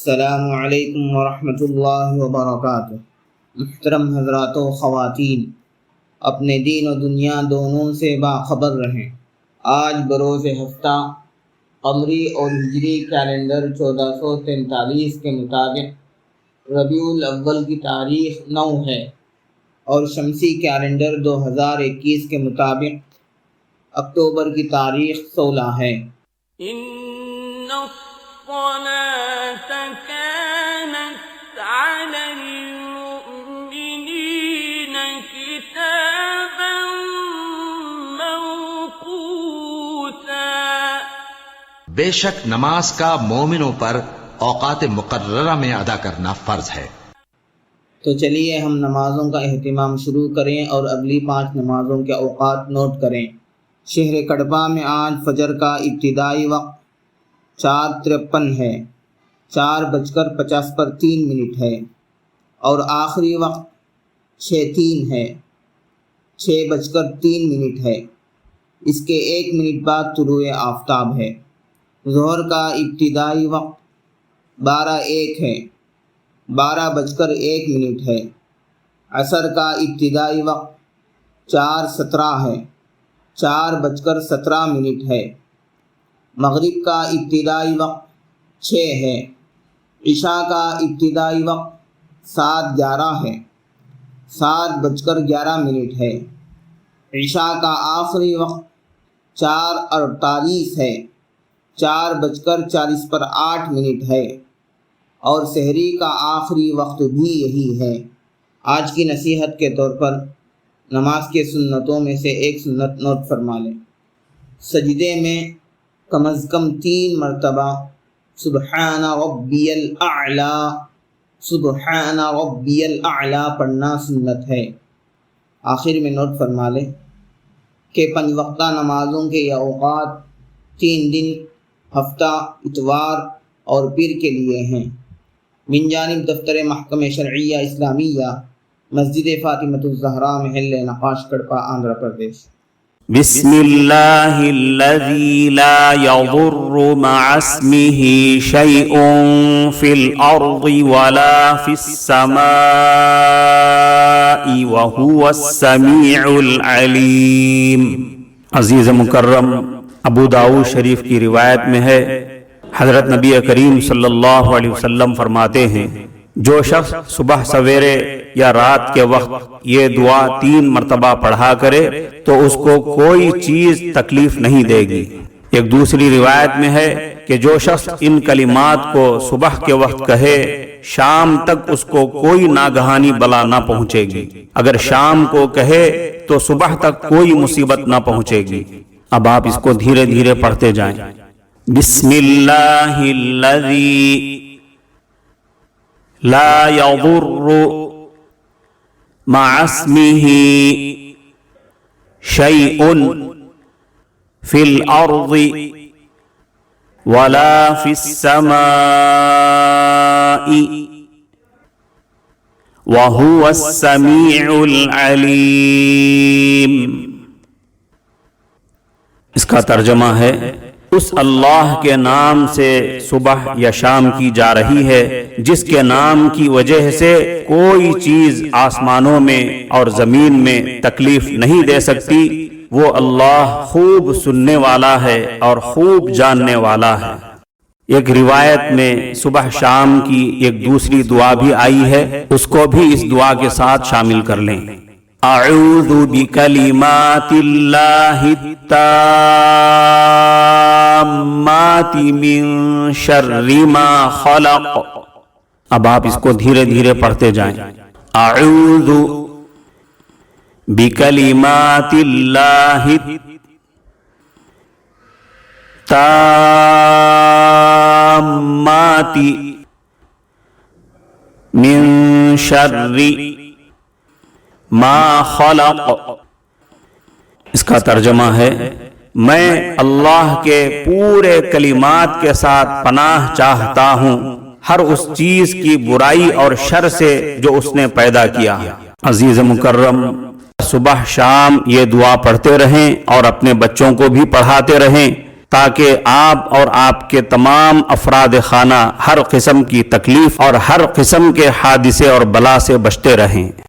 السلام علیکم ورحمۃ اللہ وبرکاتہ۔ محترم حضرات و خواتین، اپنے دین و دنیا دونوں سے باخبر رہیں۔ آج بروز ہفتہ قمری اور ہجری کیلنڈر 1443 کے مطابق ربیع الاول کی تاریخ 9 ہے اور شمسی کیلنڈر 2021 کے مطابق اکتوبر کی تاریخ 16 ہے۔ الصلاة كانت على المؤمنين كتابا موقوتا۔ بے شک نماز کا مومنوں پر اوقات مقررہ میں ادا کرنا فرض ہے۔ تو چلیے ہم نمازوں کا اہتمام شروع کریں اور اگلی 5 نمازوں کے اوقات نوٹ کریں۔ شہر کڑپا میں آج فجر کا ابتدائی وقت 4:53 ہے، 4:50 ہے، اور آخری وقت 6:03 ہے، 6:03 ہے۔ اس کے 1 منٹ بعد طلوع آفتاب ہے۔ ظہر کا ابتدائی وقت 12:01 ہے، 12:01 ہے۔ عصر کا ابتدائی وقت 4:17 ہے، 4:17 ہے۔ مغرب کا ابتدائی وقت 6 ہے۔ عشاء کا ابتدائی وقت 7:11 ہے، 7:11 ہے۔ عشاء کا آخری وقت 4:48 ہے، 4:40 ہے، اور سحری کا آخری وقت بھی یہی ہے۔ آج کی نصیحت کے طور پر نماز کے سنتوں میں سے ایک سنت نوٹ فرما لیں۔ سجدے میں کم از کم 3 مرتبہ سبحان ربی الاعلی، سبحان ربی الاعلی پڑھنا سنت ہے۔ آخر میں نوٹ فرما لیں کہ 5 وقتہ نمازوں کے یہ اوقات 3 دن، ہفتہ، اتوار اور پیر کے لیے ہیں۔ من جانب دفتر محکمہ شرعیہ اسلامیہ، مسجد فاطمۃ الزہراء، محل نقاش، کڑپا، آندھرا پردیش۔ بسم اللہ الذی لا یضر مع اسمہ شیء فی الارض ولا فی السماء وہو السمیع العلیم۔ عزیز مکرم، ابو داؤد شریف کی روایت میں ہے، حضرت نبی کریم صلی اللہ علیہ وسلم فرماتے ہیں، جو شخص صبح سویرے یا رات کے وقت یہ دعا 3 مرتبہ پڑھا کرے تو اس کو کوئی چیز تکلیف نہیں دے گی۔ ایک دوسری روایت میں ہے کہ جو شخص ان کلمات کو صبح کے وقت کہے، شام تک اس کو کوئی ناگہانی بلا نہ پہنچے گی۔ اگر شام کو کہے تو صبح تک کوئی مصیبت نہ پہنچے گی۔ اب آپ اس کو دھیرے دھیرے پڑھتے جائیں۔ بسم اللہ الذی لا یضر مع اسمہ شیء فی الارض ولا فی السماء وہو السمیع العلیم۔ اس کا ترجمہ ہے، اس اللہ کے نام سے صبح یا شام کی جا رہی ہے جس کے نام کی وجہ سے کوئی چیز آسمانوں میں اور زمین میں تکلیف نہیں دے سکتی۔ وہ اللہ خوب سننے والا ہے اور خوب جاننے والا ہے۔ ایک روایت میں صبح شام کی ایک دوسری دعا بھی آئی ہے، اس کو بھی اس دعا کے ساتھ شامل کر لیں۔ اعوذ بکلمات اللہ التامات من شر ما خلق۔ اب آپ اس کو دھیرے دھیرے پڑھتے جائیں۔ اعوذ بکلمات اللہ التامات من شر ما خلق۔ اس کا ترجمہ ہے، میں اللہ کے پورے کلمات کے ساتھ پناہ چاہتا ہوں ہر اس چیز کی برائی اور شر سے جو اس نے پیدا کیا۔ عزیز مکرم، صبح شام یہ دعا پڑھتے رہیں اور اپنے بچوں کو بھی پڑھاتے رہیں۔ تاکہ آپ اور آپ کے تمام افراد خانہ ہر قسم کی تکلیف اور ہر قسم کے حادثے اور بلا سے بچتے رہیں۔